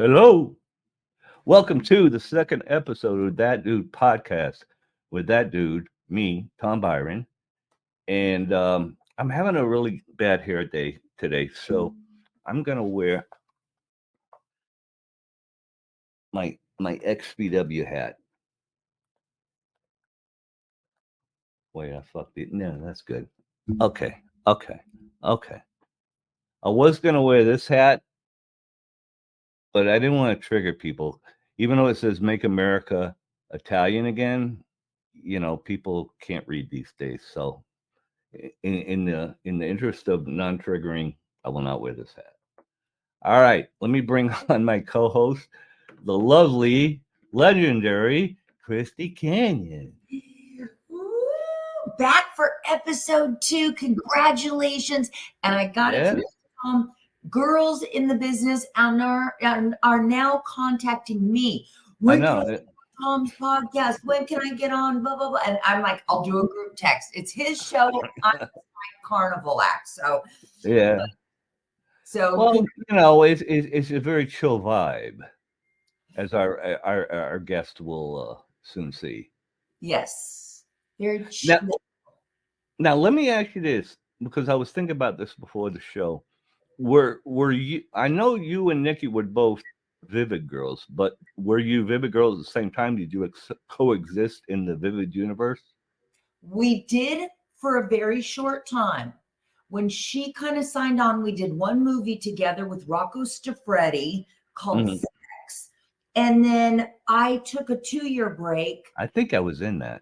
Hello. Welcome to the second episode of That Dude podcast with that dude, me, Tom Byron. And I'm having a really bad hair day today. So I'm going to wear my XPW hat. Wait, I fucked it. No, that's good. Okay. Okay. Okay. I was going to wear this hat, but I didn't want to trigger people. Even though it says Make America Italian again, people can't read these days. So in the interest of non-triggering, I will not wear this hat. All right, let me bring on my co-host, the lovely, legendary Christy Canyon. Woo! Back for episode 2. Congratulations. And I got it Yeah, from girls in the business and are now contacting me. I When can I know. get on Tom's podcast? When can I get on? Blah, blah, blah. And I'm like, I'll do a group text. It's his show. I'm my carnival act. Yeah. So Well, it's a very chill vibe, as our guest will soon see. yes, very Now, chill. now let me ask you this, because I was thinking about this before the show. Were you? I know you and Nikki were both Vivid girls, but were you Vivid girls at the same time? Did you coexist in the Vivid universe? We did for a very short time. When she kind of signed on, we did one movie together with Rocco Stafretti called Mhm. Sex. And then I took a 2-year break. I think I was in that.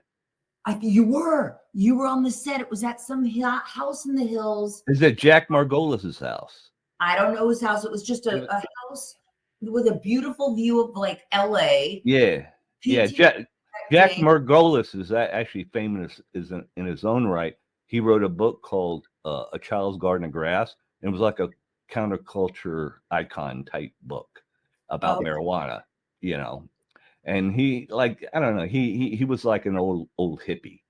You were on the set. It was at some house in the hills. Is it Jack Margolis's house? I don't know his house. It was just a house with a beautiful view of like LA. Yeah, yeah. PT Jack Margolis is actually famous is in his own right. He wrote a book called "A Child's Garden of Grass." It was like a counterculture icon type book about Oh, marijuana. You know, and he like I don't know he was like an old hippie,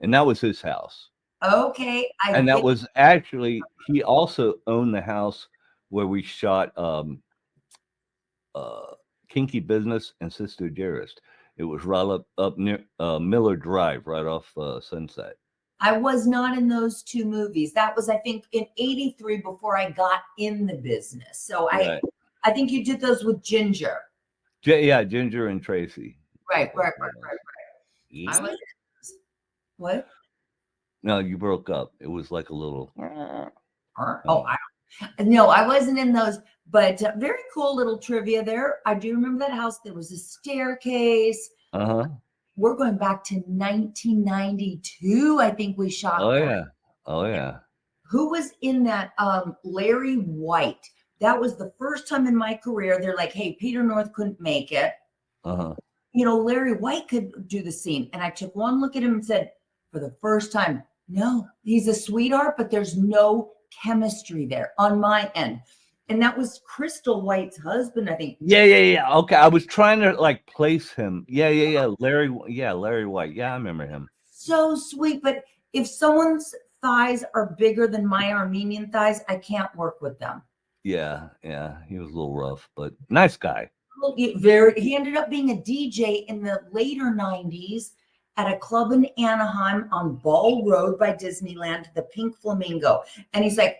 and that was his house. okay. I And that think was actually he also owned the house where we shot uh Kinky Business and Sister Dearest. It was right up near Miller Drive, right off Sunset. I was not in those 2 movies. That was, I think, in '83 before I got in the business. So I Right. I think you did those with Ginger. Yeah, Ginger and Tracy. Right. I Yeah. was what? No, you broke up. It was like a little. Oh, no, I wasn't in those. But very cool little trivia there. I do remember that house. There was a staircase. Uh-huh. We're going back to 1992. I think we shot Oh that. yeah. Oh yeah. Who was in that? Larry White. That was the first time in my career. They're like, hey, Peter North couldn't make it. Uh-huh. Larry White could do the scene. And I took one look at him and said, for the first time, no, he's a sweetheart, but there's no chemistry there on my end. And that was Crystal White's husband, I think. Yeah. Okay, I was trying to like place him. Yeah. Larry. Yeah, Larry White. Yeah, I remember him. So sweet. But if someone's thighs are bigger than my Armenian thighs, I can't work with them. Yeah. He was a little rough, but nice guy. He ended up being a DJ in the later 90s at a club in Anaheim on Ball Road by Disneyland, the Pink Flamingo. And he's like,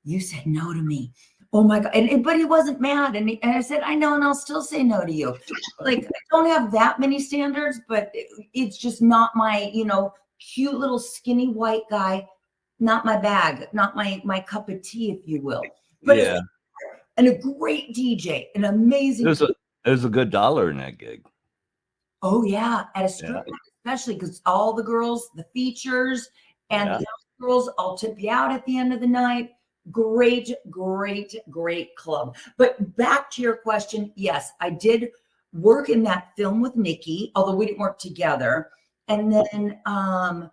you said no to me. Oh my God. But he wasn't mad. And I said, I know, and I'll still say no to you. Like, I don't have that many standards, but it's just not my, cute little skinny white guy, not my bag, not my cup of tea, if you will. But Yeah. and a great DJ, an amazing. There's a good dollar in that gig. Oh yeah, at a strip club, especially because all the girls, the features, and the house girls all tip you out at the end of the night. Great club. But back to your question, yes, I did work in that film with Nikki, although we didn't work together. And then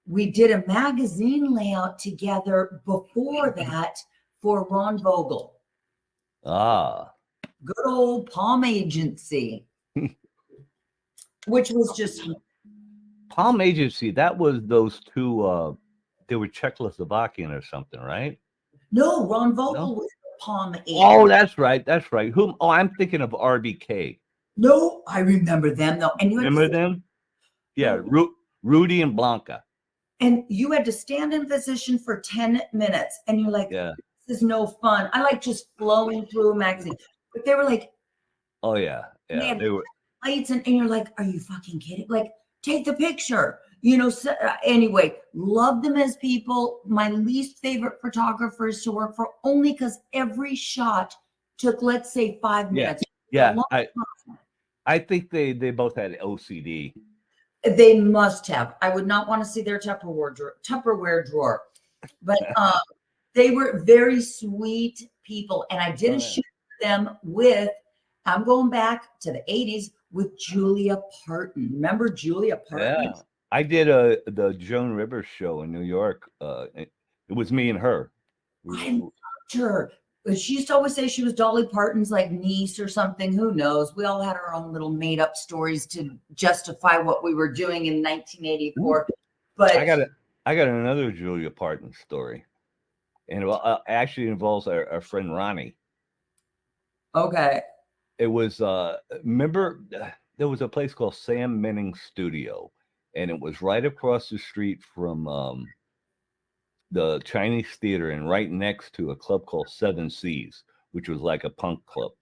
we did a magazine layout together before that for Ron Vogel. Ah. Good old Palm Agency. Which was just Palm Agency. That was those two. They were Czechoslovakian or something, right? no. Ron Vogel was Palm 8. Oh, that's right. That's right. Whom? Oh, I'm thinking of RBK. No, I remember them though. And you had Remember to, them? Yeah, Rudy and Blanca. and you had to stand in position for 10 minutes. And you're like, Yeah. this is no fun. I like just flowing through a magazine. But they were like, Oh yeah. they Yeah. had They were. lights, and you're like, are you fucking kidding? Like, take the picture. You know, so, anyway, love them as people. My least favorite photographers to work for, only because every shot took, let's say, 5 Yeah. minutes. Yeah. I think they both had OCD. They must have. I would not want to see their Tupperware drawer. But they were very sweet people. And I did a shoot with them with, I'm going back to the 80s with Julia Parton. Remember Julia Parton? Yeah. I did the Joan Rivers show in New York. It was me and her. I loved her. She used to always say she was Dolly Parton's like niece or something. Who knows? We all had our own little made up stories to justify what we were doing in 1984. But I got another Julia Parton story, and it actually involves our friend Ronnie. okay. It was remember there was a place called Sam Menning's Studio, and it was right across the street from the Chinese Theater and right next to a club called Seven Seas, which was like a punk club.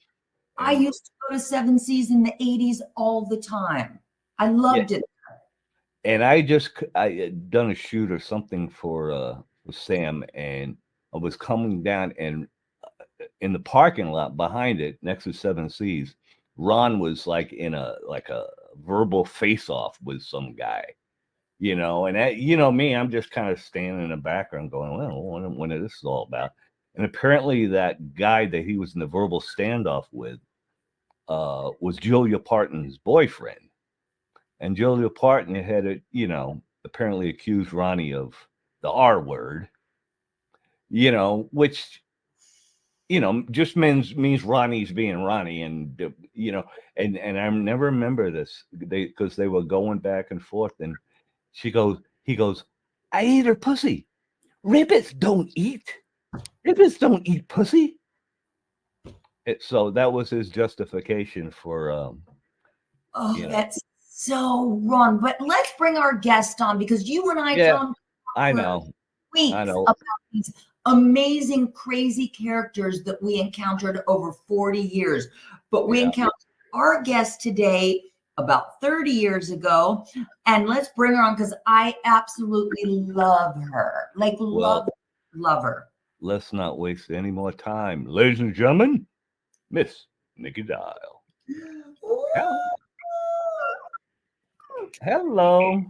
I used to go to Seven Seas in the 80s all the time. I loved it. And I had done a shoot or something for Sam, and I was coming down, and in the parking lot behind it, next to Seven Seas, Ron was like in a verbal face-off with some guy, you know, and that, you know me, I'm just kind of standing in the background going, well, what is this all about? And apparently that guy that he was in the verbal standoff with was Julia Parton's boyfriend. And Julia Parton had, apparently accused Ronnie of the R word, which, just means Ronnie's being Ronnie. And, and I never remember this because they were going back and forth. And he goes, I eat her pussy. Rabbits don't eat pussy. So that was his justification for, That's so wrong. But let's bring our guest on, because you and I, Tom, I know about these amazing, crazy characters that we encountered over 40 years. But we encountered our guest today about 30 years ago. And let's bring her on because I absolutely love her. Like, love her. Let's not waste any more time. Ladies and gentlemen, Miss Nikki Dial. Hello.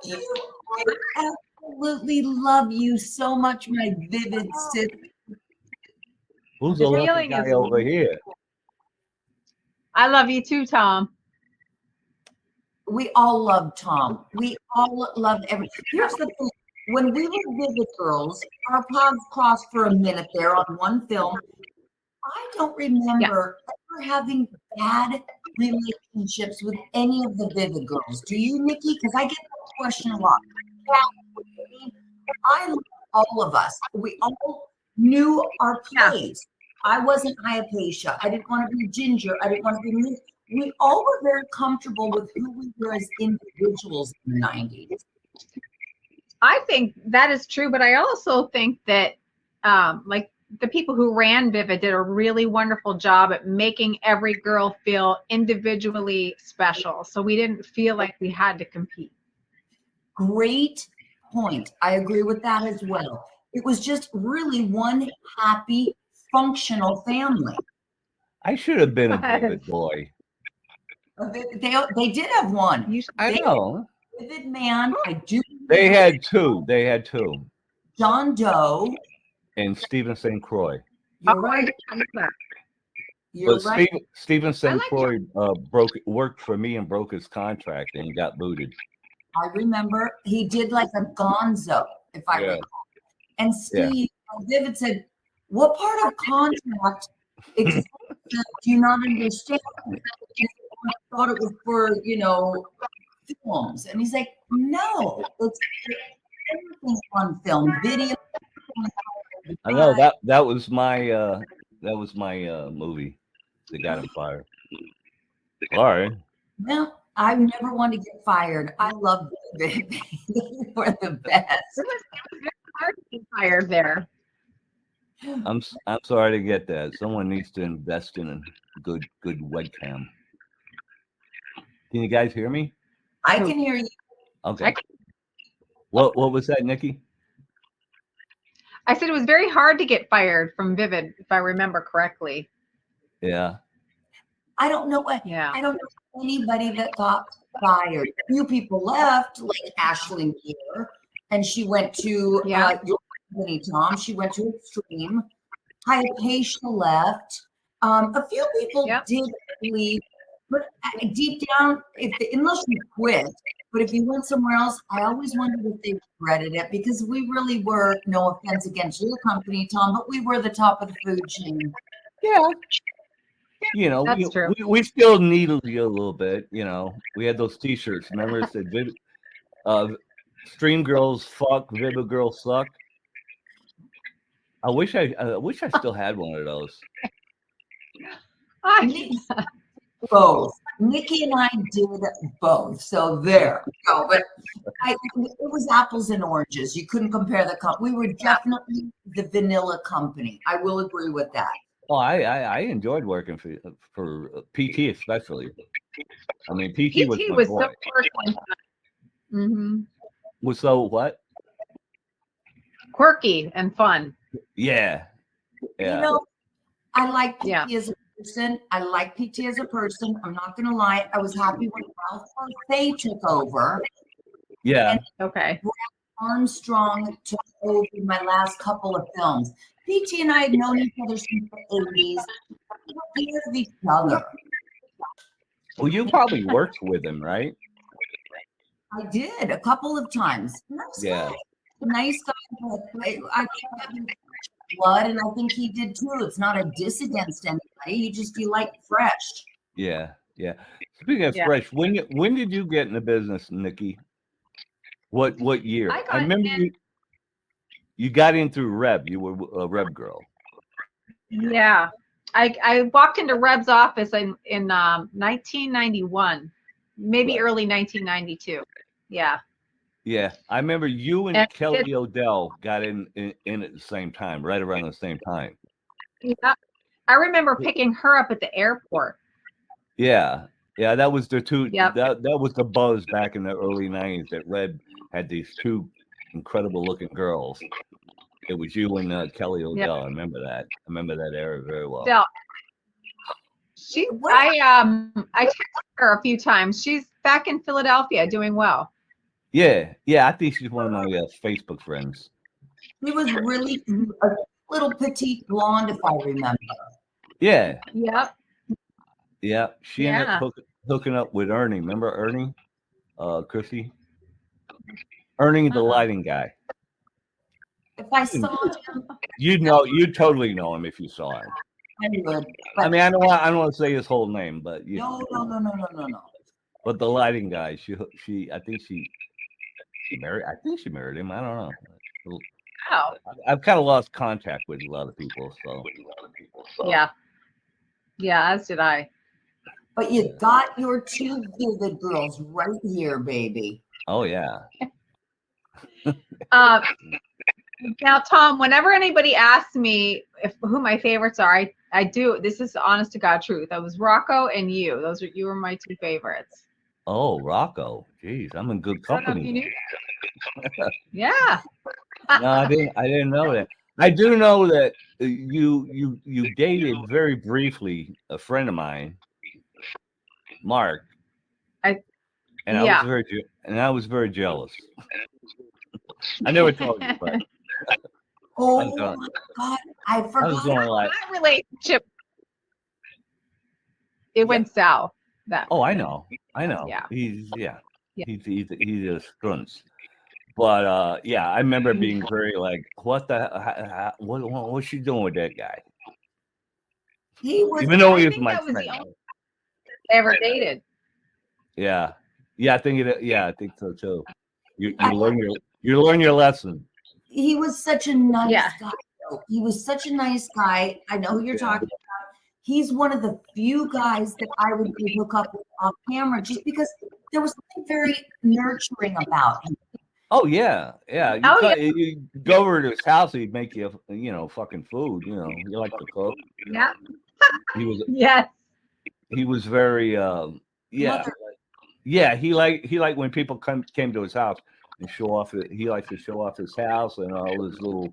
I absolutely love you so much, my vivid sister. Who's the lucky guy over here? I love you too, Tom. We all love Tom. We all love everything. Here's the thing. When we were Vivid Girls, our paths crossed for a minute there on one film. I don't remember ever having bad relationships with any of the Vivid Girls. Do you, Nikki? Because I get that question a lot. I love all of us. We all knew our place. I wasn't Hypatia. I didn't want to be Ginger. I didn't want to be me. We all were very comfortable with who we were as individuals in the 90s. I think that is true, but I also think that like the people who ran Vivid did a really wonderful job at making every girl feel individually special. So we didn't feel like we had to compete. Great point. I agree with that as well. It was just really one happy, functional family. I should have been a Vivid boy. They did have one. I know. Vivid man. I do. They had two. John Doe and Stephen St. Croix. You're right. You're right. Stephen St. Croix worked for me and broke his contract and got booted. I remember he did like a gonzo, if I recall. And Steve Vivid said, "What part of contract do you not understand?" I thought it was for, films. And he's like, "No, it's everything on film, video." I know that was my was my movie. They got him fired. Sorry. Well, I never wanted to get fired. I love it. They were the best. It was very hard to get fired there. I'm sorry to get that. Someone needs to invest in a good webcam. Can you guys hear me? I can hear you. Okay. What was that, Nikki? I said it was very hard to get fired from Vivid, if I remember correctly. Yeah. I don't know what. Yeah. I don't know anybody that got fired. A few people left, like Ashley Muir, and she went to your company, Tom. She went to Extreme. Hypatia left. A few people did leave, but deep down, unless you quit, but if you went somewhere else, I always wondered if they regretted it, because we really were, no offense against your company, Tom, but we were the top of the food chain. Yeah. You know, That's true. we still needled you a little bit. You know, we had those T-shirts. Remember, it said "Stream girls fuck, Vivid girls suck." I wish I still had one of those. Both. Nikki and I did both. So there we go. But it was apples and oranges. You couldn't compare the company. We were definitely the vanilla company. I will agree with that. Well, I enjoyed working for PT especially. I mean, PT was my was boy. so quirky. Mm-hmm. Was so what? Quirky and fun. Yeah. You know, I like PT as a person. I like PT as a person. I'm not going to lie. I was happy when Ralph Faye took over. Yeah. And Brad Armstrong took over my last couple of films. PT and I had known each other since the 80s. We were scared of each other. Well, you probably worked with him, right? I did a couple of times. Nice guy. I think blood, and I think he did too. It's not a diss against anybody. You like fresh. Yeah. Speaking of fresh, when did you get in the business, Nikki? What year? I remember you got in through Reb. You were a Reb girl. Yeah. I walked into Reb's office in 1991, maybe early 1992. Yeah. Yeah, I remember you and Kelly Odell got in at the same time, right around the same time. Yeah. I remember picking her up at the airport. Yeah, that was the two. Yep. That was the buzz back in the early '90s. That Red had these two incredible looking girls. It was you and Kelly Odell. I remember that. I remember that era very well. I texted her a few times. She's back in Philadelphia doing well. Yeah, I think she's one of my Facebook friends. She was really a little petite blonde, if I remember. Yeah. Yep. Yeah, she ended up hooking up with Ernie. Remember Ernie? Christy? Ernie, the lighting guy. If I saw him, you'd totally know him if you saw him. I would. I mean, I don't want to say his whole name, but no. But the lighting guy, I think she married. I think she married him. I don't know. Oh. I've kind of lost contact with a lot of people. So. Yeah, as did I. But you got your two Vivid girls right here, baby. Oh yeah. Now, Tom, whenever anybody asks me who my favorites are, I do. This is honest to God truth. That was Rocco and you. You were my two favorites. Oh, Rocco. Jeez, I'm in good company. I don't know if you knew. Yeah. No, I didn't know that. I do know that you dated very briefly a friend of mine, Mark. I was very jealous. I never told you, but oh my God, I forgot. I was going like that relationship. It went south. I know. Yeah. He's a strunz. But I remember being very like, what's she doing with that guy? Even though he was my friend. Ever dated. Yeah, I think I think so too. You learn your lesson. He was such a nice guy. though. He was such a nice guy. I know who you're talking about. He's one of the few guys that I would hook up with off camera just because there was something very nurturing about him. Oh yeah, yeah. You go over to his house, he'd make you, fucking food. You like to cook. Yeah. He was. Yes. He was very. Yeah. He liked when people came to his house and show off. He liked to show off his house and all his little.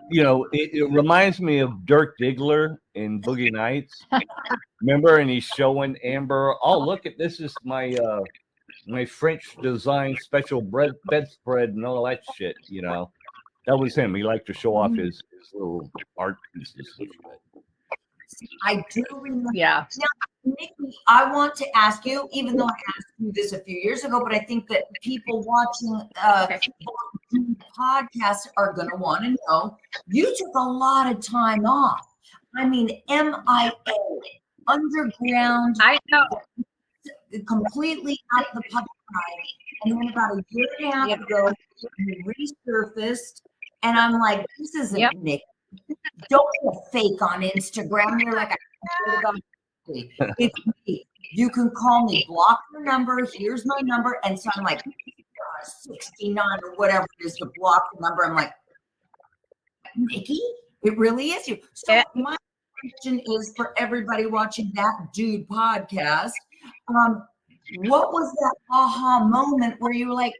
It reminds me of Dirk Diggler in Boogie Nights. Remember? And he's showing Amber. Oh, look at this! Is my French design special bedspread and all that shit. That was him. He liked to show off his little art pieces. I do remember. Yeah. Now, Nikki, I want to ask you, even though I asked you this a few years ago, but I think that people watching podcasts are going to want to know. You took a lot of time off. I mean, MIA, underground. I know. Completely out of the public eye. And then about a year and a half ago, you resurfaced. And I'm like, this isn't Nick. Don't be a fake on Instagram. You're like, it's me. You can call me, block your number. Here's my number. And so I'm like, 69 or whatever it is to block the number. I'm like, Nikki, it really is you. So my question is for everybody watching That Dude podcast. What was that aha moment where you were like,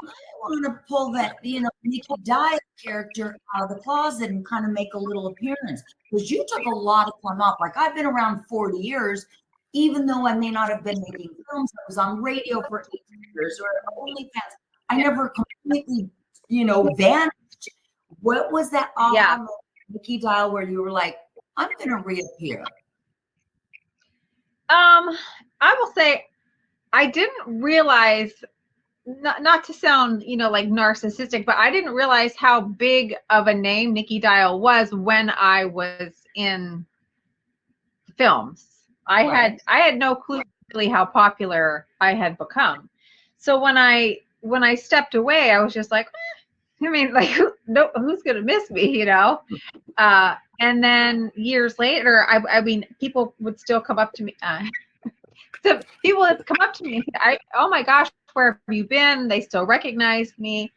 I want to pull that, Nikki Dial character out of the closet and kind of make a little appearance? Because you took a lot of time off. Like, I've been around 40 years, even though I may not have been making films. I was on radio for 8 years or OnlyFans. I never completely, vanished. What was that aha moment, Nikki Dial, where you were like, I'm going to reappear? I will say, I didn't realize, not to sound, like narcissistic, but I didn't realize how big of a name Nikki Dial was when I was in films. I had no clue really how popular I had become. So when I stepped away, I was just like, who's gonna miss me, And then years later, I mean, people would still come up to me. So people would come up to me and say, oh my gosh, where have you been? They still recognize me.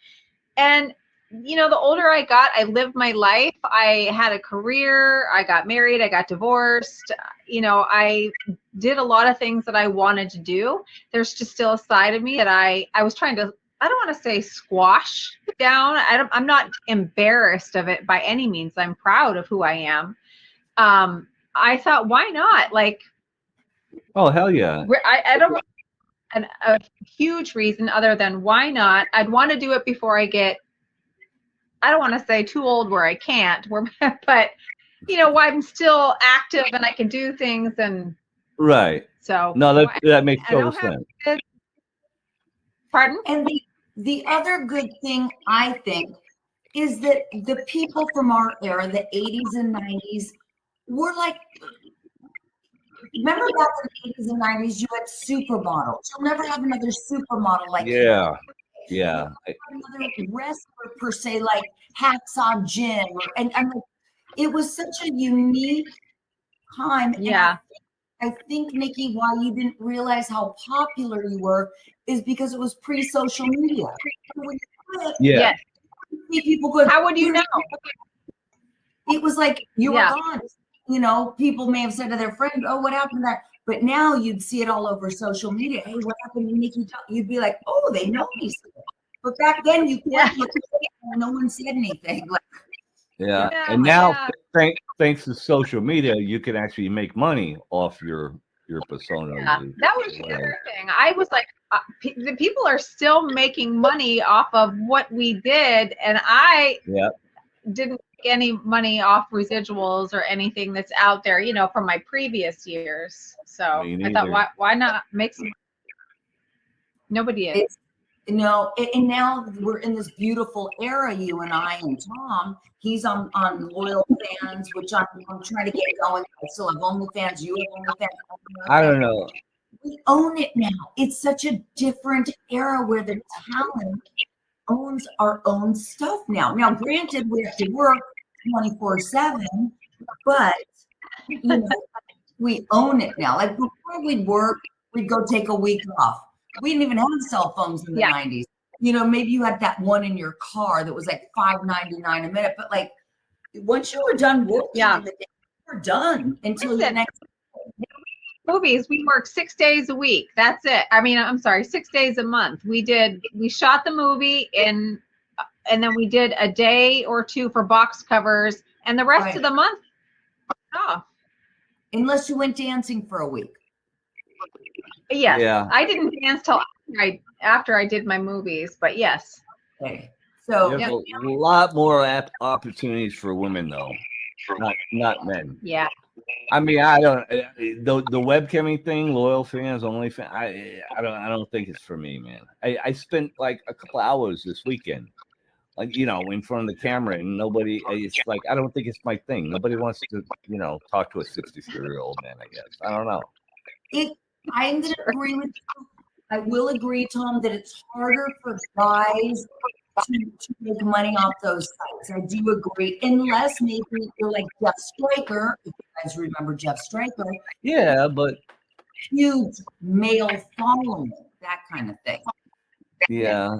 And, the older I got, I lived my life. I had a career. I got married. I got divorced. I did a lot of things that I wanted to do. There's just still a side of me that I was trying to, I don't want to say squash down. I'm not embarrassed of it by any means. I'm proud of who I am. I thought, why not? Like, oh, hell yeah. I don't a huge reason other than why not. I'd want to do it before I get, I don't want to say too old where I can't, but why I'm still active and I can do things. And right. So no, that makes total sense. Pardon? And the other good thing, I think, is that the people from our era, the 80s and 90s, were like, remember back in the 80s and 90s, you had supermodels. You'll never have another supermodel like yeah. Another wrestler per se, like Hacksaw Jim, and I'm like, it was such a unique time. Yeah. I think, Nikki, why you didn't realize how popular you were is because it was pre-social media. Yeah. People go, how would you know? It was like you were gone. People may have said to their friend, oh, what happened to that? But now you'd see it all over social media. Hey, what happened to Nikki? You'd be like, oh, they know me. But back then, no one said anything. Yeah. And now, thanks to social media, you can actually make money off your persona. Yeah, that was the other thing. I was like, the people are still making money off of what we did, and I didn't make any money off residuals or anything that's out there, from my previous years. So I thought, why not make some? Nobody is. And now we're in this beautiful era, you and I and Tom. He's on Loyal Fans, which I'm trying to get going. I still have OnlyFans. You have OnlyFans. I don't know. We own it now. It's such a different era where the talent owns our own stuff now. Now, granted, we have to work 24/7, but you know, we own it now. Like before we'd work, we'd go take a week off. We didn't even have cell phones in the 90s. You know, maybe you had that one in your car that was like $5.99 a minute, but like once you were done working in the day, you were done until the next movies. We work 6 days a week. That's it. I mean, I'm sorry, 6 days a month. We shot the movie and then we did a day or two for box covers, and the rest of the month off. Unless you went dancing for a week. Yes. Yeah. I didn't dance till after I did my movies, but yes. Okay. So there's a lot more opportunities for women though, not men. Yeah. I mean, I don't the webcamming thing, loyal fans, only fan. I don't think it's for me, man. I spent like a couple hours this weekend, like you know, in front of the camera, and nobody. It's like I don't think it's my thing. Nobody wants to, you know, talk to a 63-year-old man. I guess I don't know. I'm going to agree with you. I will agree, Tom, that it's harder for guys to make money off those sites. I do agree, unless maybe you're like Jeff Stryker. If you guys remember Jeff Stryker, Yeah, but huge male following, that kind of thing. yeah,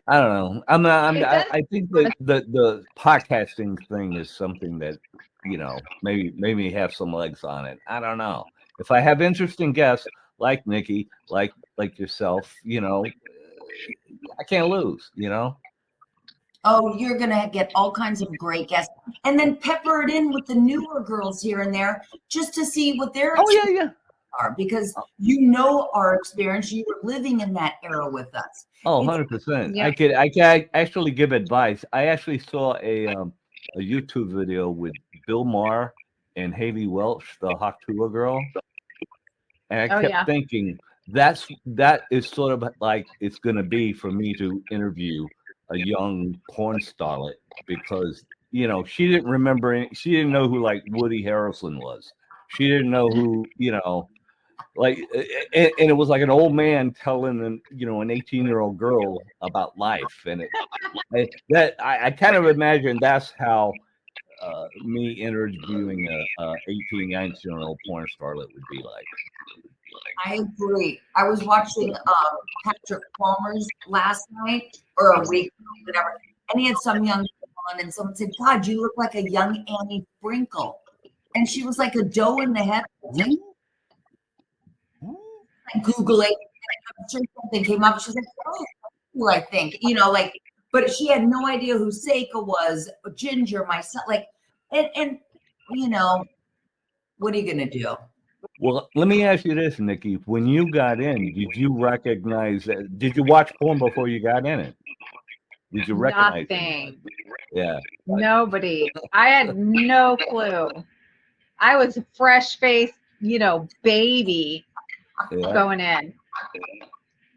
I don't know. I think that the podcasting thing is something that, you know, maybe have some legs on it. I don't know. If I have interesting guests like Nikki, like yourself, you know, I can't lose, you know. Oh, you're going to get all kinds of great guests. And then pepper it in with the newer girls here and there just to see what their yeah. are, because you know our experience. You were living in that era with us. Oh, 100%. Yeah. I could actually give advice. I actually saw a YouTube video with Bill Maher and Haley Welch, the Haktua girl. And I kept thinking that is sort of like it's going to be for me to interview a young porn starlet, because you know she didn't know who like Woody Harrelson was. She didn't know who, you know, like, and it was like an old man telling an 18-year-old girl about life, and I kind of imagine that's how me interviewing a 18, 19-year-old porn starlet would be like. I agree. I was watching Patrick Palmer's last night or a week, whatever, and he had some young girl on, and someone said, "God, you look like a young Annie Sprinkle," and she was like a doe in the head. I Google it, and I'm sure something came up. She was like, "Oh, I think," you know, like, but she had no idea who Seika was, Ginger, myself, like, and you know, what are you gonna do? Well, let me ask you this, Nikki. When you got in, did you recognize that? Did you watch porn before you got in it? Did you recognize Nothing. Yeah. Nobody. I had no clue. I was a fresh-faced, baby going in.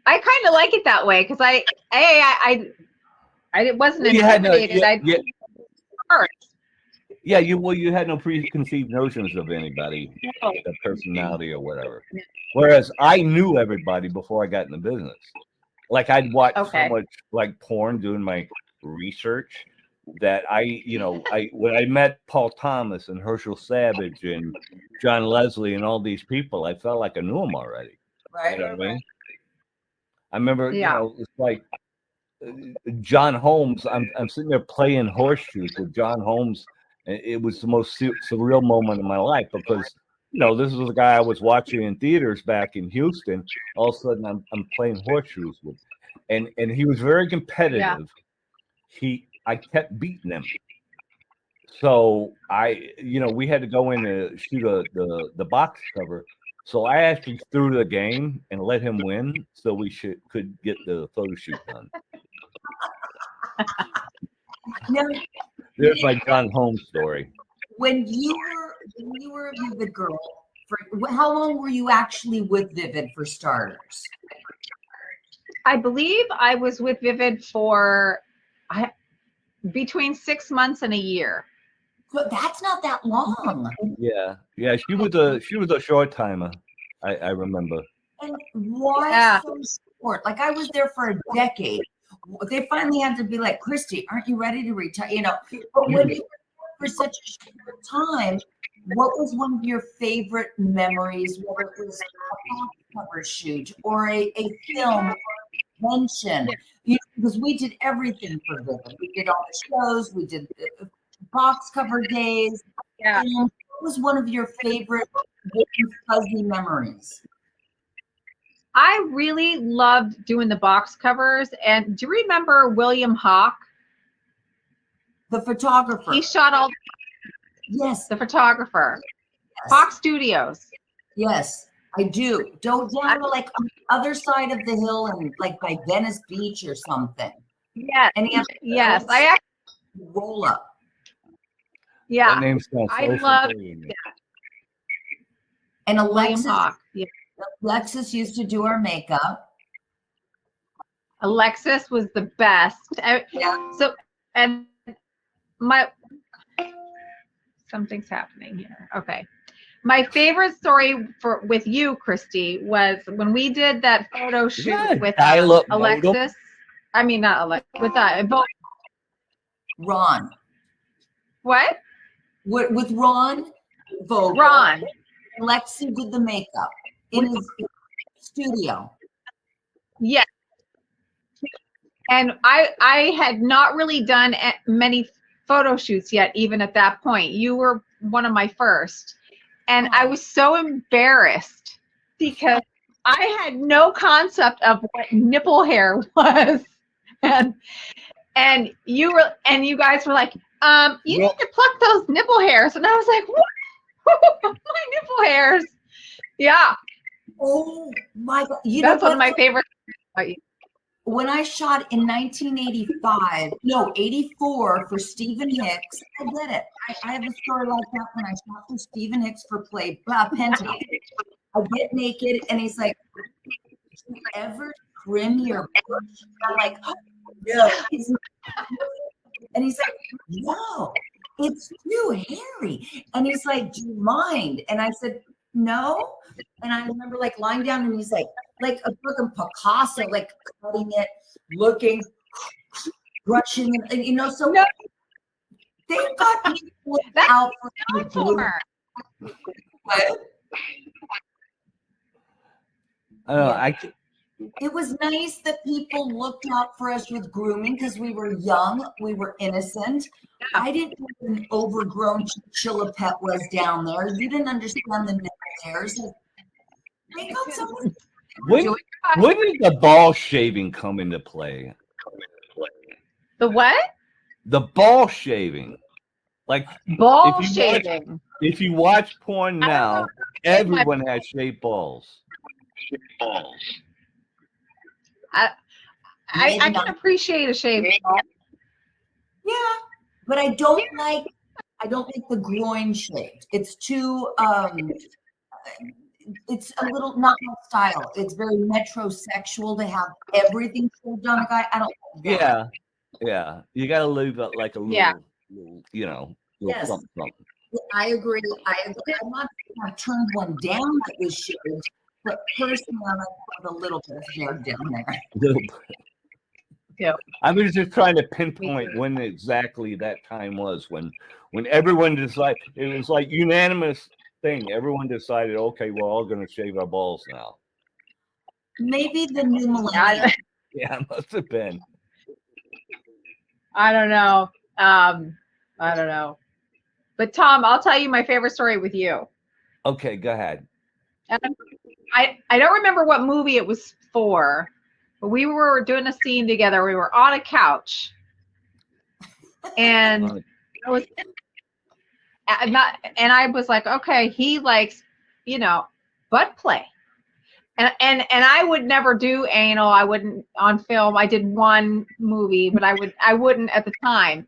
I kind of like it that way because I wasn't intimidated. Yeah, you had no preconceived notions of anybody, the personality or whatever. Whereas I knew everybody before I got in the business. Like I'd watched so much like porn doing my research that when I met Paul Thomas and Herschel Savage and John Leslie and all these people, I felt like I knew them already. Right. You know what I mean? I remember, it's like John Holmes. I'm sitting there playing horseshoes with John Holmes. It was the most surreal moment of my life because, this was a guy I was watching in theaters back in Houston. All of a sudden, I'm playing horseshoes with, and he was very competitive. Yeah. I kept beating him. So we had to go in to shoot the box cover. So I actually threw the game and let him win, so we could get the photo shoot done. There's my John Holmes story. When you were a Vivid girl, how long were you actually with Vivid for starters? I believe I was with Vivid for between 6 months and a year. So that's not that long. Yeah. She was a short timer. I remember. And why so short? Like I was there for a decade. they finally had to be like, Christy, aren't you ready to retire? You know, but when you were for such a short time, what was one of your favorite memories, whether it was a cover shoot or a film mention? Because we did everything for Vivid. We did all the shows, we did the box cover days. Yeah. And what was one of your favorite fuzzy memories? I really loved doing the box covers. And do you remember William Hawk? The photographer. He shot all Yes. the photographer. Yes. Hawk Studios. Yes, I do. Down to like on the other side of the hill and like by Venice Beach or something. Yes. And he has Yes. I actually, roll up. yeah. That name sounds I so love familiar to me. And William Hawk. Yeah. Alexis used to do our makeup. Alexis was the best. Yeah. So, and something's happening here. Okay. My favorite story with you, Christy, was when we did that photo shoot with Alexis. I mean, not Alexis, with Ron. What? With Ron Vogel. Ron. Lexi did the makeup in his studio. Yeah. And I had not really done many photo shoots yet, even at that point. You were one of my first. And I was so embarrassed because I had no concept of what nipple hair was. And you guys were like, you need to pluck those nipple hairs. And I was like, what? My nipple hairs. Yeah. Oh my God. That's one of my favorites about you. When I shot in 84 for Stephen Hicks, I did it. I have a story like that when I shot for Stephen Hicks for Penta. I get naked and he's like, "Did you ever trim your bush?" I'm like, oh, no. And he's like, no, it's too hairy. And he's like, do you mind? And I said, no. And I remember like lying down and he's like a fucking Picasso, like cutting it, looking, brushing it, and you know, so they got people out for It was nice that people looked out for us with grooming because we were young, we were innocent. I didn't know what an overgrown chinchilla pet was down there. You didn't understand the nipple hairs. They got someone. When did the ball shaving come into play? The what? The ball shaving. Like ball shaving. If you watch porn now, everyone has shaved balls. I can appreciate a shaved ball. Yeah, but I don't like the groin shaved. It's too it's a little not my style. It's very metrosexual to have everything shaved on a guy. I don't like that. Yeah. You gotta leave it like a little, you know, little something. I agree. I'm not saying I turned one down that was shaved, but personally I like to have a little bit of hair down there. Yeah. I was just trying to pinpoint when exactly that time was when everyone decided. It was like unanimous thing. Everyone decided, okay, we're all going to shave our balls now. Maybe the new millennium. Yeah, it must have been. I don't know. I don't know. But Tom, I'll tell you my favorite story with you. Okay, go ahead. I don't remember what movie it was for, but we were doing a scene together. We were on a couch, and I was like, okay, he likes, you know, butt play. And I would never do anal. I wouldn't on film. I did one movie, but I wouldn't at the time.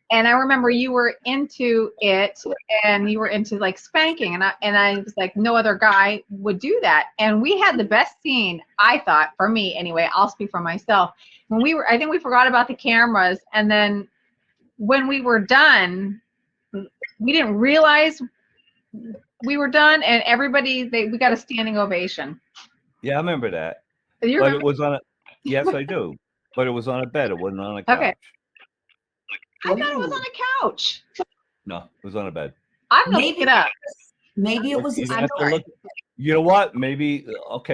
And I remember you were into it, and you were into like spanking, and I was like, no other guy would do that. And we had the best scene, I thought, for me anyway. I'll speak for myself. When I think we forgot about the cameras, and then when we were done, we didn't realize we were done, and we got a standing ovation. Yeah, I remember that. But it was on a. Yes, I do. but it was on a bed. It wasn't on a couch. Okay. I thought it was on a couch. No, it was on a bed. I'm gonna look it up. Maybe it was a You have to look. You know what? Maybe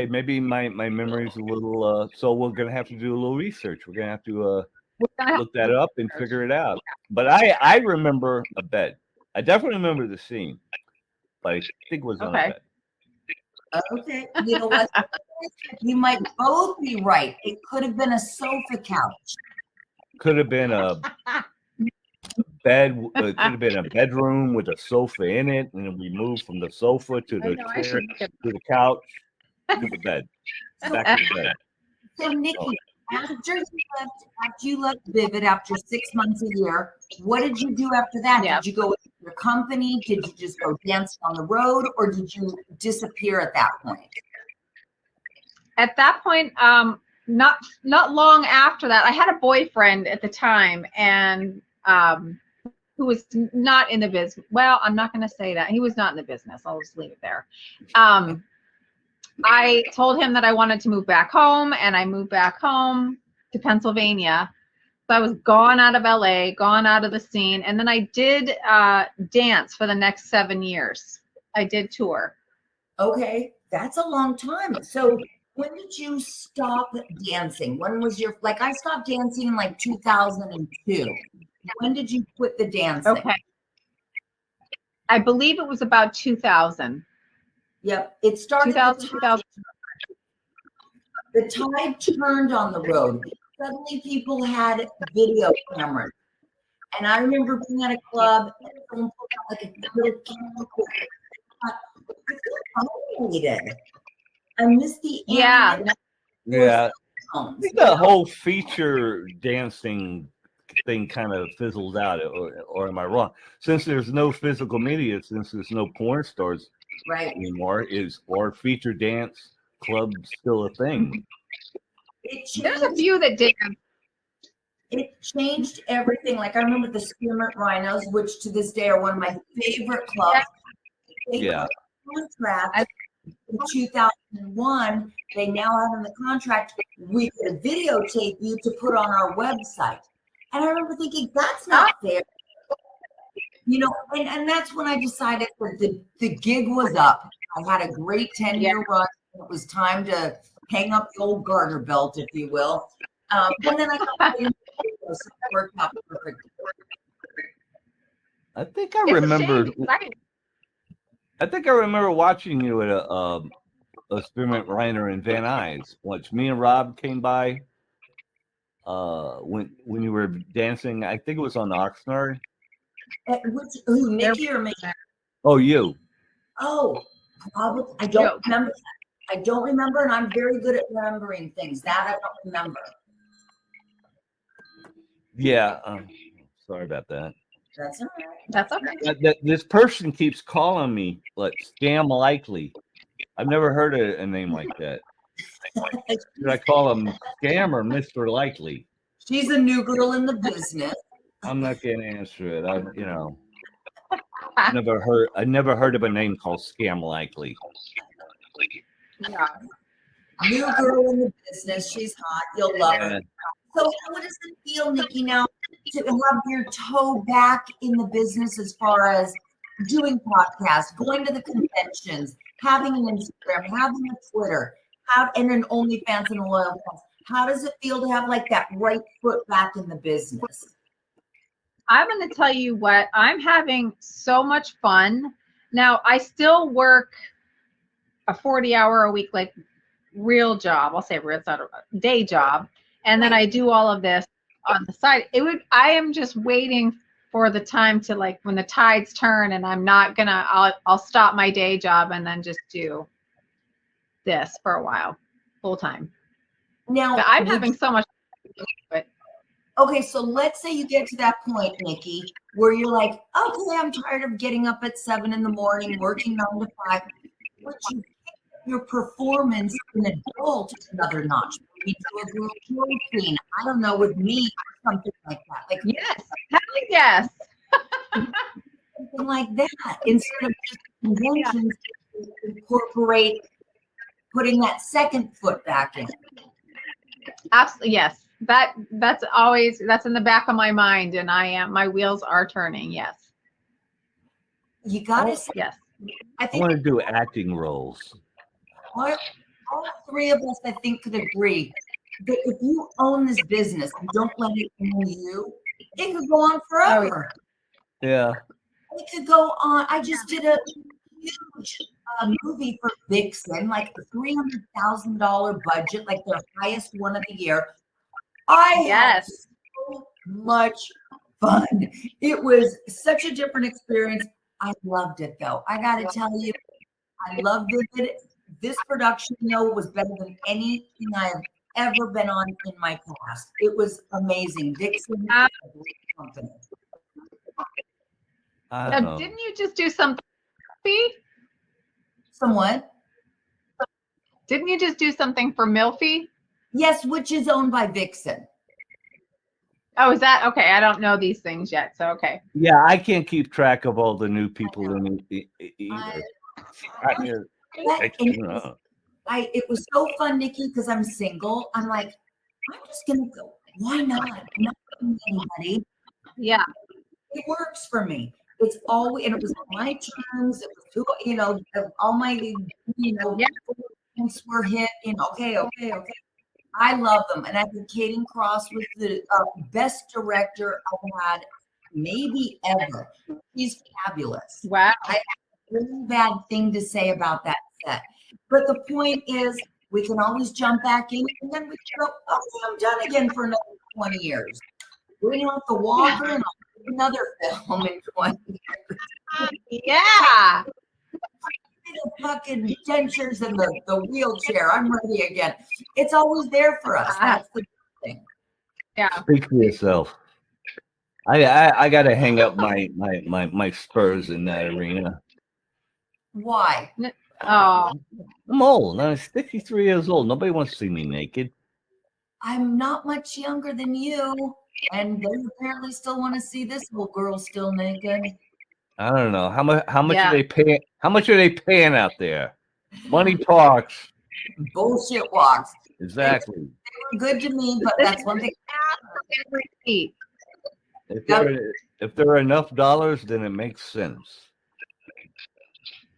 maybe my memory's a little. So we're gonna have to do a little research. We're gonna have to look that up and figure it out. But I remember a bed. I definitely remember the scene, but I think it was on a bed. Okay, you know what? You might both be right. It could have been a sofa couch. Could have been a bed. It could have been a bedroom with a sofa in it, and then we moved from the sofa to the chair, to the couch, to the bed, back to the bed. So Nikki, after you left Vivid after 6 months a year, what did you do after that? Yeah. Did you go with your company? Did you just go dance on the road, or did you disappear at that point? At that point, not long after that, I had a boyfriend at the time, and who was not in the business. Well, I'm not going to say that. He was not in the business. I'll just leave it there. I told him that I wanted to move back home, and I moved back home to Pennsylvania. So I was gone out of LA, gone out of the scene. And then I did dance for the next 7 years. I did tour. Okay, that's a long time. So when did you stop dancing? When was your, like, I stopped dancing in like 2002. When did you quit the dancing? Okay. I believe it was about 2000. Yep, it started. 2000. The tide turned on the road. Suddenly people had video cameras. And I remember being at a club and someone pulled out like a little camcorder. I missed the Yeah. Yeah. I think the whole feature dancing thing kind of fizzled out, or am I wrong? Since there's no physical media, since there's no porn stars anymore, or feature dance clubs still a thing? There's a few that did. It changed everything. Like I remember the Spearmint Rhinos, which to this day are one of my favorite clubs. Yeah. Contract in 2001, they now have in the contract, we could videotape you to put on our website. And I remember thinking, that's not fair. You know, and that's when I decided that the gig was up. I had a great 10-year run. It was time to hang up the old garter belt, if you will. And then I got so it worked out perfect. I think I remember. I think I remember watching you at a Spearmint Rhino in Van Nuys. Once me and Rob came by when you were dancing. I think it was on the Oxnard. Who, Nikki or me? Oh, you. Oh, probably. I don't remember that. I don't remember, and I'm very good at remembering things. That I don't remember. Yeah. Sorry about that. That's all right. That's okay. This person keeps calling me like Scam Likely. I've never heard a name like that. Should I call him Scam or Mr. Likely? She's a new girl in the business. I'm not going to answer it. I never heard of a name called Scam Likely. Yeah. New girl in the business. She's hot. You'll love her. So how does it feel, Nikki, now to have your toe back in the business as far as doing podcasts, going to the conventions, having an Instagram, having a Twitter, and an OnlyFans and a loyal fans? How does it feel to have like that right foot back in the business? I'm going to tell you what, I'm having so much fun. Now, I still work a 40-hour-a-week, like real job. I'll say real, it's not a day job. And then I do all of this on the side. I am just waiting for the time to, like, when the tides turn and I'm not gonna, I'll stop my day job and then just do this for a while, full time. Now, but I'm having so much fun. Okay, so let's say you get to that point, Nikki, where you're like, okay, I'm tired of getting up at 7 in the morning, working 9 to 5. But you take your performance in adult another notch. Maybe do a girl routine. I don't know, with me, something like that. Like, yes, hell yes. Something like that. Instead of just conventions, incorporate putting that second foot back in. Absolutely, yes. that's always, that's in the back of my mind, and my wheels are turning. Yes. You gotta say, Yes. I I think want to do acting roles. all three of us, I think, could agree that if you own this business and don't let it own you, it could go on forever. Yeah. It could go on. I just did a huge movie for Vixen, like a $300,000 budget, like their highest one of the year. I had Yes. so much fun. It was such a different experience. I loved it, though. I got to tell you, I loved it. This production, though, was better than anything I have ever been on in my past. It was amazing. Vixen is a great company. I don't know. Didn't you just do something? Somewhat. Didn't you just do something for Milfy? Yes, which is owned by Vixen. Oh, is that okay? I don't know these things yet, so okay. Yeah, I can't keep track of all the new people in it either. It was so fun, Nikki, because I'm single. I'm like, I'm just gonna go. Why not? I'm not paying anybody. Yeah. It works for me. It's always, and it was on my terms. It was too, all my, points were hit. Okay. I love them, and I think Caden Cross was the best director I've had maybe ever. He's fabulous. Wow. I have a really bad thing to say about that set, but the point is, we can always jump back in, and then we can go, okay, I'm done again for another 20 years. Bring out the walker, and I'll do another film in 20 years. Yeah. The fucking dentures and the wheelchair. I'm ready again. It's always there for us. That's the thing. Yeah. Speak for yourself. I gotta hang up my spurs in that arena. Why? Oh. I'm old. I'm 63 years old. Nobody wants to see me naked. I'm not much younger than you, and they apparently still want to see this little girl still naked. I don't know how much Yeah. are they paying? How much are they paying out there? Money talks. Bullshit walks. Exactly. They were good to me, but that's one thing. If there are enough dollars, then it makes sense.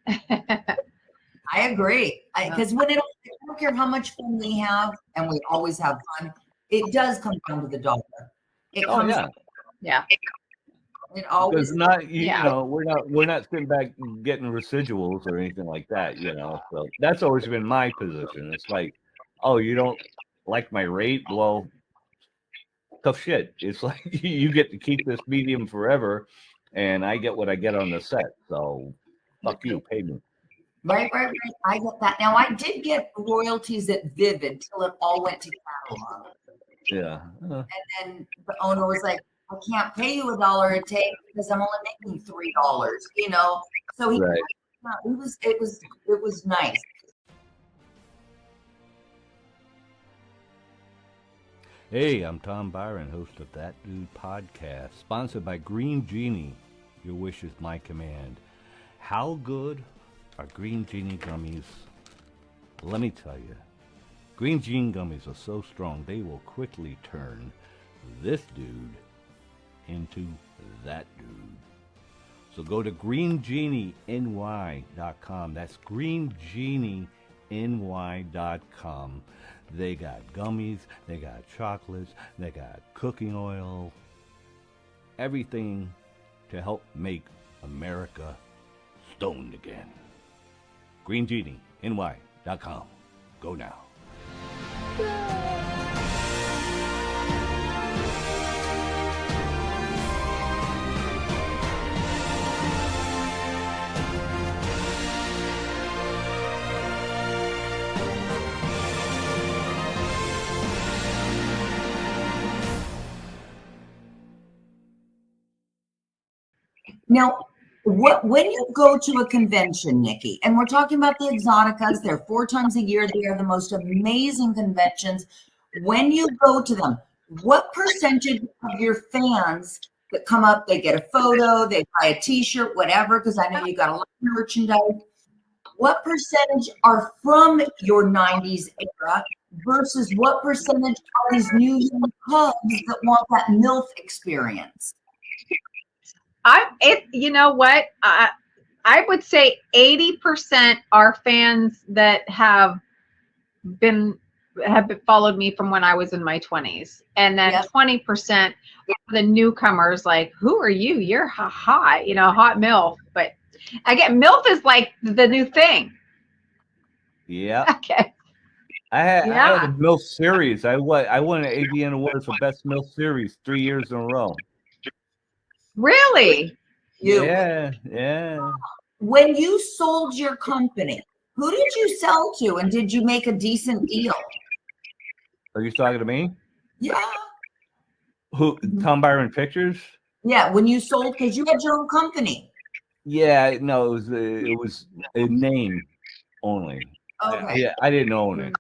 I agree. Because when I don't care how much fun we have, and we always have fun, it does come down to the dollar. It comes. Oh, yeah. Yeah. It always. Because not we're not sitting back and getting residuals or anything like that. So that's always been my position. It's like, oh, you don't like my rate? Well, tough shit. It's like you get to keep this medium forever, and I get what I get on the set. So fuck you, pay me. Right. I get that. Now, I did get royalties at Vivid till it all went to catalog. Yeah. And then the owner was like, I can't pay you $1 a take because I'm only making $3, So he, Right. it was nice. Hey, I'm Tom Byron, host of That Dude Podcast, sponsored by Green Genie. Your wish is my command. How good are Green Genie gummies? Let me tell you, Green Genie gummies are so strong they will quickly turn this dude into that dude. So go to greengenieny.com. That's greengenieny.com. They got gummies, they got chocolates, they got cooking oil, everything to help make America stoned again. greengenieny.com. Go now. Now, when you go to a convention, Nikki, and we're talking about the Exoticas, they're 4 times a year. They are the most amazing conventions. When you go to them, what percentage of your fans that come up, they get a photo, they buy a t-shirt, whatever, because I know you got a lot of merchandise. What percentage are from your 90s era versus what percentage are these new young cubs that want that MILF experience? You know what? I would say 80% are fans that have followed me from when I was in my 20s, and then 20% the newcomers. Like, who are you? You're hot, hot MILF. But again, MILF is like the new thing. Yeah. Okay. I had a MILF series. I won an AVN award for best MILF series 3 years in a row. Really? Yeah. When you sold your company, who did you sell to, and did you make a decent deal? Are you talking to me? Yeah. Who? Tom Byron Pictures? Yeah, when you sold, because you had your own company. Yeah, no, it was a name only. Okay. I didn't own it.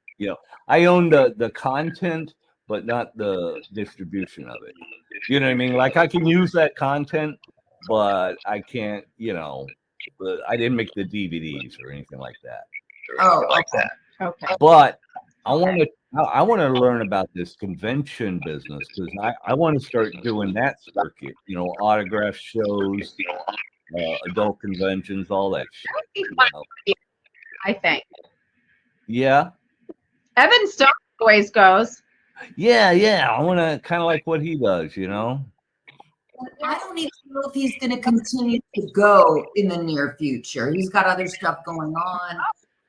I owned the content, but not the distribution of it. You know what I mean? Like, I can use that content, but I can't. I didn't make the DVDs or anything like that. Oh, okay. Okay. But I want to learn about this convention business, because I want to start doing that circuit. Autograph shows, adult conventions, all that shit. I think. Yeah. Evan Stone always goes. Yeah. I want to kind of like what he does, I don't even know if he's going to continue to go in the near future. He's got other stuff going on.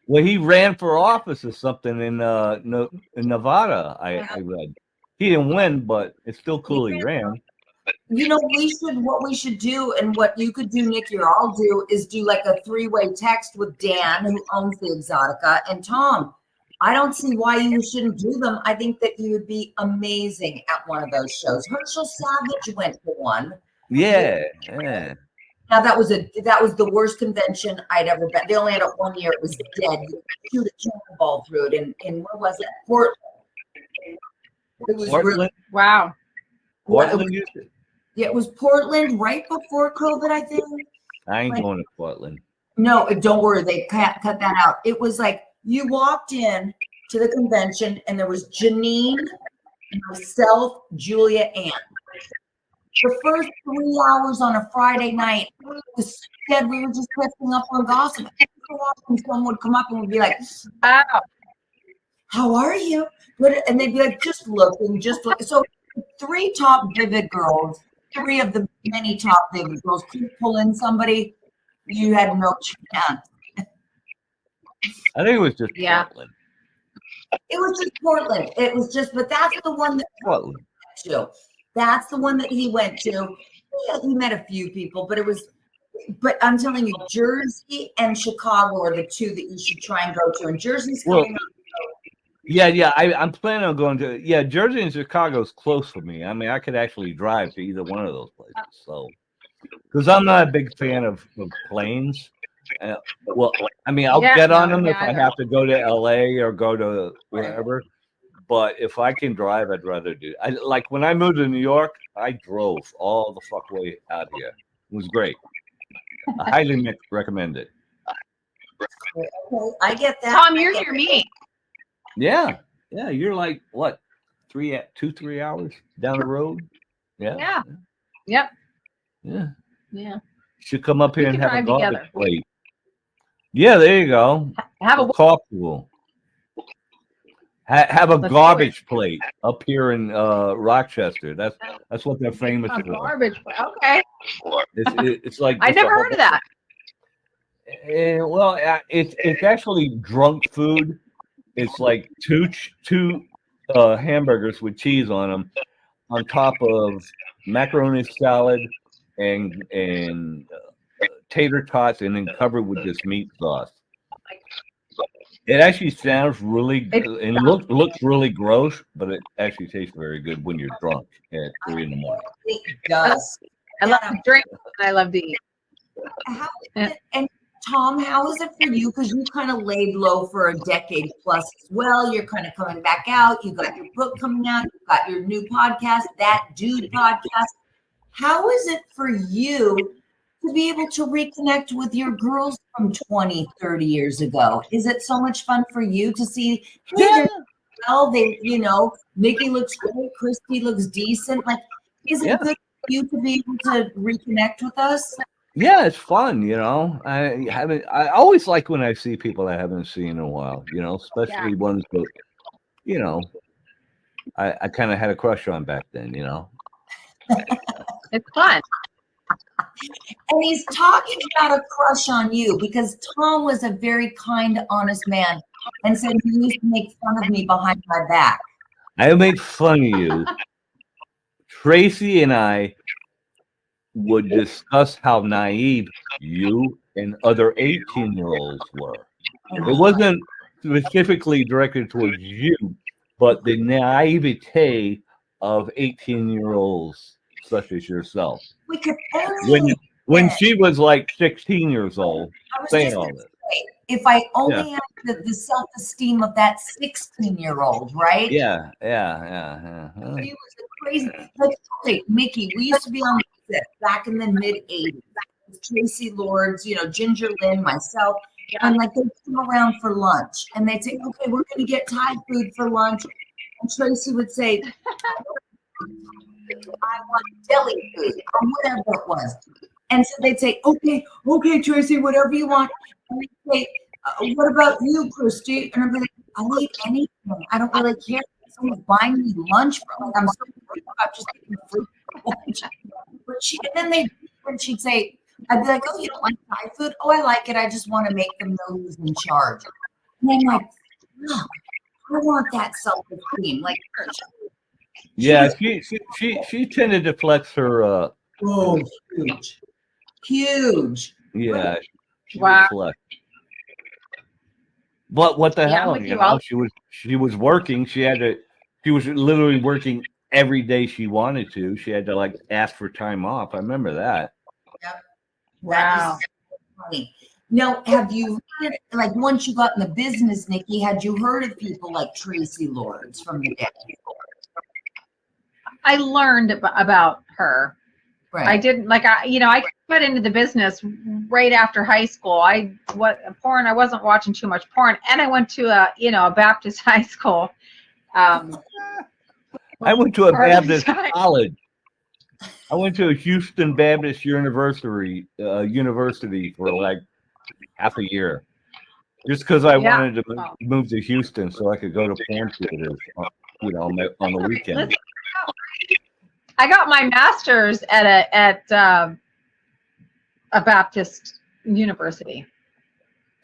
Well, he ran for office or something in Nevada. I read. He didn't win, but it's still cool he ran. What we should do, and what you could do, Nikki, or I'll do, is do like a 3-way text with Dan, who owns the Exotica, and Tom. I don't see why you shouldn't do them. I think that you would be amazing at one of those shows. Herschel Savage went to one. Yeah. Now that was the worst convention I'd ever been. They only had it 1 year. It was dead. You could shoot a cannonball through it. And where was it? Portland. It was Portland. really, wow. Portland used it. Yeah, it was Portland right before COVID, I think. I ain't going to Portland. No, don't worry. They cut that out. It was like you walked in to the convention and there was Janine, myself, Julia, Ann. The first 3 hours on a Friday night, we were just catching up on gossip. Someone would come up and would be like, how are you? And they'd be like, just looking. So 3 top Vivid girls, 3 of the many top Vivid girls could pull in somebody. You had no chance. I think it was just Portland. It was just Portland. It was just, but that's the one that Portland. That's the one that he went to. Yeah, he met a few people, but I'm telling you, Jersey and Chicago are the 2 that you should try and go to. And Jersey's coming up. Yeah. I'm planning on going to. Yeah, Jersey and Chicago is close for me. I mean, I could actually drive to either one of those places. So, because I'm not a big fan of planes. I'll get on them if I have to go to LA or go to wherever. But if I can drive, I'd rather do. Like when I moved to New York, I drove all the fuck way out here. It was great. I highly recommend it. Okay, I get that. Tom, you're near me. Yeah. You're like what, 3 hours down the road? Yeah. Yep. Yeah. Should come up here and have a garbage plate. Yeah, there you go. Have a carpool. Have a garbage plate up here in Rochester. That's what they're famous for. Garbage plate. Okay. It's like I never heard of that. It's actually drunk food. It's like two hamburgers with cheese on them, on top of macaroni salad and tater tots, and then covered with this meat sauce. It actually sounds really good and looks really gross, but it actually tastes very good when you're drunk at 3 in the morning. It does. I love to drink and I love to eat. And Tom, how is it for you? Because you kind of laid low for a decade plus as well. You're kind of coming back out. You got your book coming out. You got your new podcast, That Dude podcast. How is it for you to be able to reconnect with your girls from 20, 30 years ago? Is it so much fun for you to see, hey, well. They, Nikki looks great. Christy looks decent. Like, is it good for you to be able to reconnect with us? Yeah, it's fun, I always like when I see people I haven't seen in a while, especially ones that, I kind of had a crush on back then, It's fun. And he's talking about a crush on you because Tom was a very kind, honest man and said he used to make fun of me behind my back. I make fun of you. Tracy and I would discuss how naive you and other 18-year-olds were. It wasn't specifically directed towards you, but the naivete of 18-year-olds such as yourself. We could only When she was like 16 years old, saying all this. If I only had the self-esteem of that 16-year-old, right? Yeah. He was a crazy. Like, Mickey, we used to be on the set back in the mid-'80s. Tracy Lords, Ginger Lynn, myself. And like they'd come around for lunch and they'd say, okay, we're going to get Thai food for lunch. And Tracy would say, I want deli food or whatever it was. And so they'd say, okay, Tracy, whatever you want. And they'd say, what about you, Christy? And I'd be like, I'll eat anything. I don't really care. Someone's buying me lunch. I'm so worried about just eating free lunch. And then when she'd say, I'd be like, oh, you don't like Thai food? Oh, I like it. I just want to make them know who's in charge. And I'm like, oh, I want that self-esteem. Like, yeah, she tended to flex her. Huge. Yeah. Wow. But what the hell? Well, she was working. She was literally working every day she wanted to. She had to like ask for time off. I remember that. Yep. Wow. Funny. Now, have you heard, like, once you got in the business, Nikki, had you heard of people like Tracy Lords from the day? I learned about her. Right. I didn't I got into the business right after high school. I wasn't watching too much porn, and I went to a Baptist high school. I went to a Baptist college. I went to a Houston Baptist University for like half a year, just because I wanted to move to Houston so I could go to porn theaters, on the weekend. I got my master's at a Baptist university.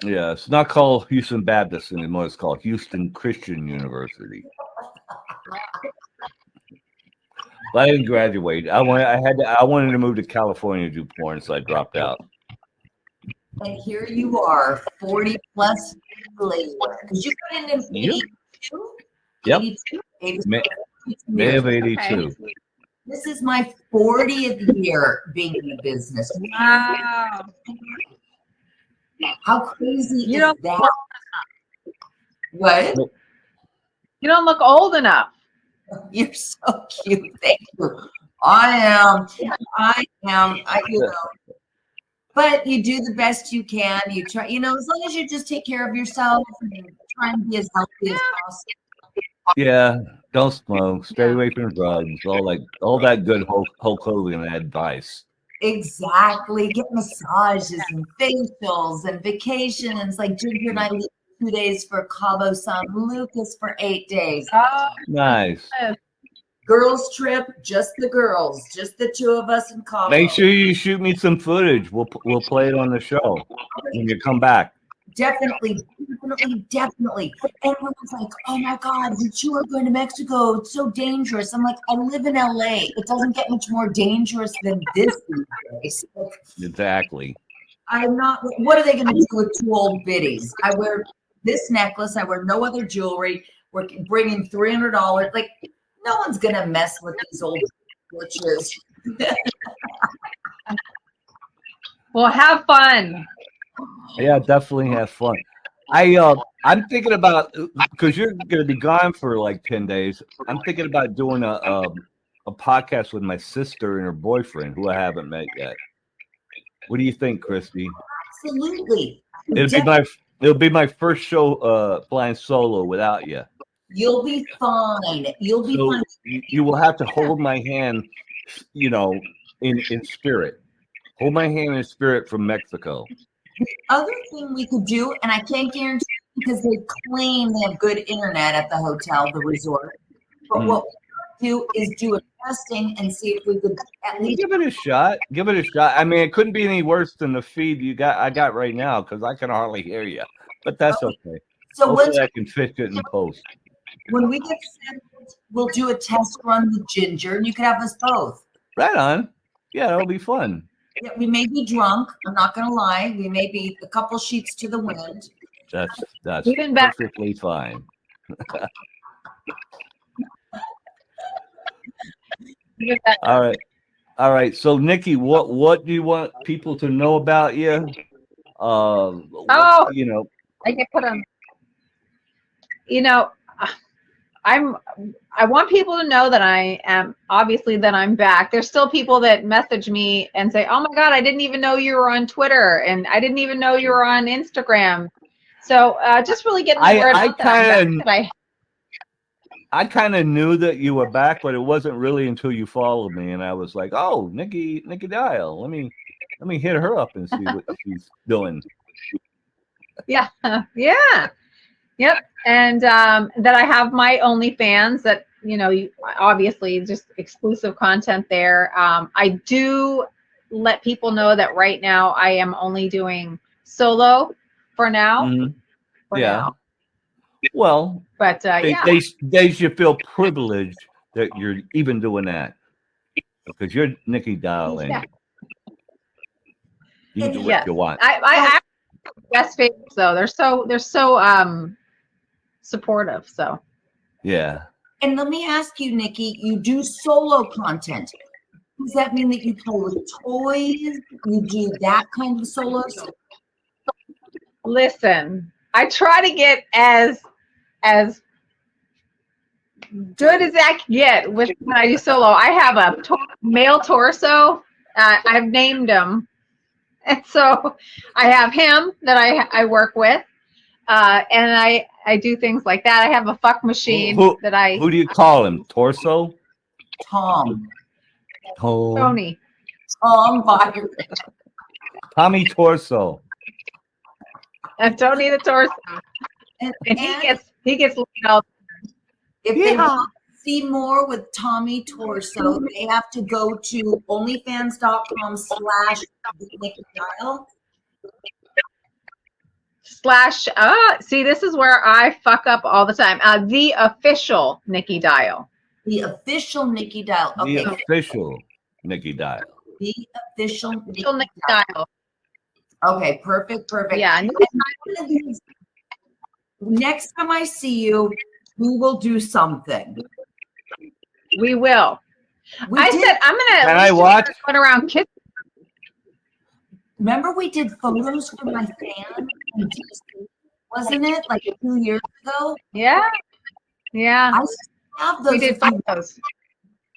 Yeah, it's not called Houston Baptist anymore. It's called Houston Christian University. But I didn't graduate. I wanted to move to California to do porn, so I dropped out. And here you are, 40 plus later. Because you got in 82? Yep. 82? May of 82. Okay. This is my 40th year being in the business. Wow. How crazy You is don't that? What? You don't look old enough. You're so cute. Thank you. I am. But you do the best you can. You try, as long as you just take care of yourself and try and be as healthy as possible. Yeah, don't smoke. Stay away from drugs. All that good Hulk Hogan advice. Exactly. Get massages and facials and vacations. Like Ginger and I leave 2 days for Cabo San Lucas for 8 days. Oh, Nice. Girls trip, just the girls, just the two of us in Cabo. Make sure you shoot me some footage. We'll play it on the show when you come back. Definitely. And everyone's like, oh my God, you two are going to Mexico. It's so dangerous. I'm like, I live in LA. It doesn't get much more dangerous than this these days. Exactly. I'm not, what are they going to do with two old biddies? I wear this necklace. I wear no other jewelry. We're bringing $300. Like, no one's going to mess with these old glitches. well, have fun. Yeah, definitely have fun. I'm thinking about, because you're going to be gone for like 10 days. I'm thinking about doing a podcast with my sister and her boyfriend, who I haven't met yet. What do you think, Christy? Absolutely. It'll be my first show flying solo without you. You'll be fine. You'll be So fine. you will have to hold my hand, you know, in spirit. Hold my hand in spirit from Mexico. Other thing we could do, and I can't guarantee because they claim they have good internet at the hotel, the resort. But what we could do is do a testing and see if we could at least Give it a shot. Give it a shot. I mean, it couldn't be any worse than the feed I got right now because I can hardly hear you. But that's okay. So Hopefully I can fix it in post. when we get settled, we'll do a test run with Ginger, and you could have us both. Right on. Yeah, that'll be fun. Yeah, we may be drunk. I'm not going to lie. We may be a couple sheets to the wind. That's Even better. perfectly fine. All right. So Nikki, what do you want people to know about you? You know, I get put on. You know, I want people to know that I am obviously that I'm back. There's still people that message me and say, "Oh my God, I didn't even know you were on Twitter, and I didn't even know you were on Instagram." So just really getting the word out that I kind of knew that you were back, but it wasn't really until you followed me, and I was like, "Oh, Nikki Dial. Let me hit her up and see what she's doing." Yeah, yeah, yep. And that I have my OnlyFans. That obviously just exclusive content there. I do let people know that right now I am only doing solo for now. Mhm. For Yeah. now. Well, but they should feel privileged that you're even doing that because you're Nikki Dial and you can do what you want. I best favorites though. They're so supportive. So yeah. And let me ask you, Nikki, you do solo content. Does that mean that you play with toys? You do that kind of solo stuff? Listen, I try to get as good as I can get with when I do solo. I have a male torso. I've named him, and so I have him that I work with, and I do things like that. I have a fuck machine that I. Who do you call him? Torso? Tom. Tony. Tom Byron. Tommy Torso. Tony the torso. And he gets laid out. If they want to see more with Tommy Torso, they have to go to onlyfans.com/Nikki Dial. See, this is where I fuck up all the time. The official Nikki Dial. The official Nikki Dial. Okay. The official Nikki Dial. The official Nikki Dial. Okay, perfect. Yeah. Next time I see you, we will do something. We will. I said I'm gonna. Can I watch? Run around kids. Remember we did photos for my fan, wasn't it? Like a few years ago. Yeah. I have those. We did photos.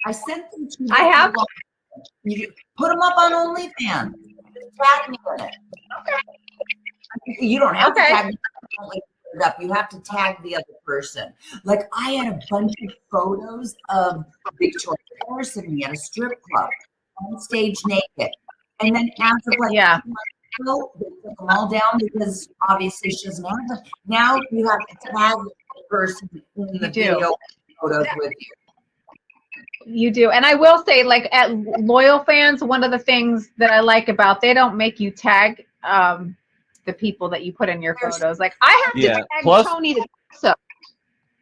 I sent them to you. I have. You put them up on OnlyFans. Tag me in it. Okay. You don't have to tag me up. You have to tag the other person. Like I had a bunch of photos of Victoria Harrison at a strip club on stage naked. And then after they took them all down because obviously she doesn't have them. Now you have to tag the person in the video photos with you. You do. And I will say, like at Loyal Fans, one of the things that I like about they don't make you tag the people that you put in your photos. Like I have to tag Tony the so.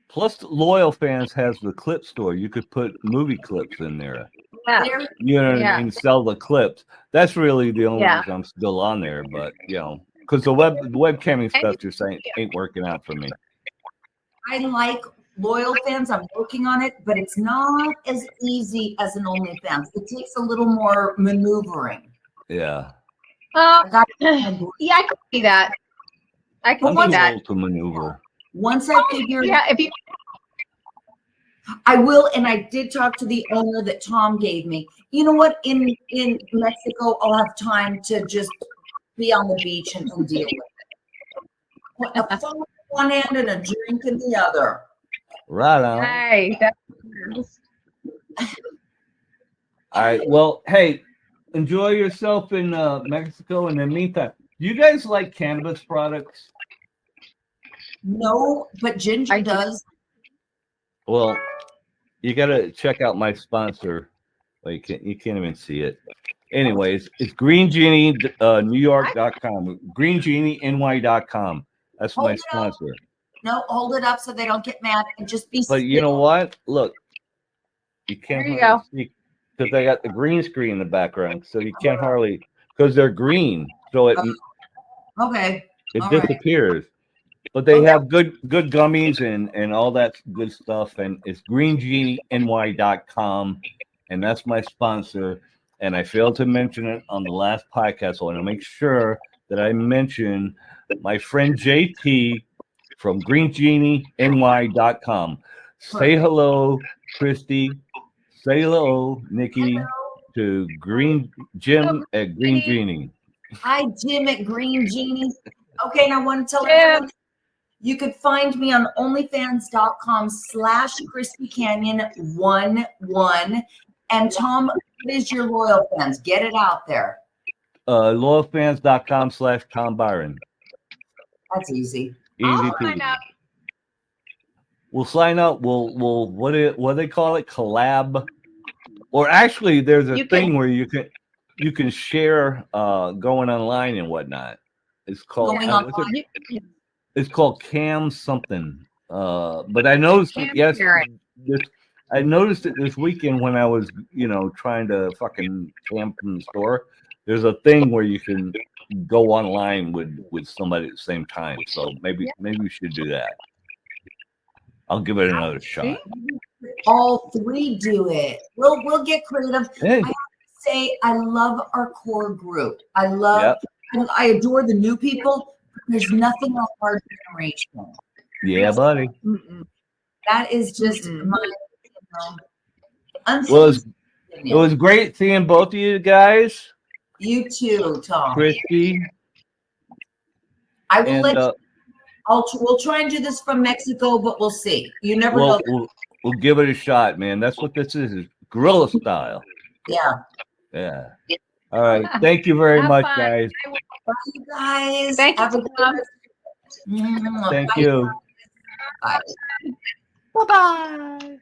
Plus, Loyal Fans has the clip store. You could put movie clips in there. Yeah. You know what I mean? Sell the clips. That's really the only reason I'm still on there. But because the webcamming stuff just ain't working out for me. I like Loyal Fans. I'm working on it, but it's not as easy as an OnlyFans. It takes a little more maneuvering. Yeah. I can see that. I can see that. To maneuver. Once I figure, if you. I will, and I did talk to the owner that Tom gave me. You know what? In Mexico, I'll have time to just be on the beach and deal with it. A phone in one hand and a drink in the other. Right on. Hey, that's All right. Well, hey, enjoy yourself in Mexico. In the meantime, do you guys like cannabis products? No, but Ginger I do. does. Well, you got to check out my sponsor. Well, you can't even see it. Anyways, it's Green Genie, NewYork.com. GreenGenieNY.com. That's Hold my it up. sponsor. No, hold it up so they don't get mad and just be But you know still. what? Look, you can't There you hardly go. see because they got the green screen in the background, so you can't hardly because they're green, so it Okay. it all right. disappears. But they Okay. have good gummies and all that good stuff, and it's GreenGenieNY.com, and that's my sponsor. And I failed to mention it on the last podcast, so I want to make sure that I mention my friend JT from GreenGenieNY.com. Say Perfect. hello, Christy. Say hello, Nikki, to Jim at Green Genie. Hi, Jim at Green Genie. Okay, and I want to tell Jim. everyone you could find me on onlyfans.com/ChristyCanyon11. And Tom, what is your loyal fans? Get it out there. Loyalfans.com/Tom Byron. That's easy. Easy I'll peasy. sign up. We'll sign up. We'll what do they call it? Collab. Or actually, there's a You thing can- where you can share going online and whatnot. It's called Going what's online? it? It's called Cam something. But I noticed it. Cam Yes, sharing. I noticed it this weekend when I was trying to fucking camp from the store. There's a thing where you can go online with somebody at the same time. So maybe we should do that. I'll give it another shot. All three do it. We'll get creative. Hey. I have to say, I love our core group. I adore the new people. There's nothing like our generation. Yeah, buddy. That is just my Well, it was great seeing both of you guys. You too, Tom. Christy. I will let you. We'll try and do this from Mexico, but we'll see. You never know. We'll give it a shot, man. That's what this is guerrilla style. Yeah. Yeah. All right. Thank you very much, guys. Bye, you guys. Thank you, Tom. Thank you. Bye. Bye-bye.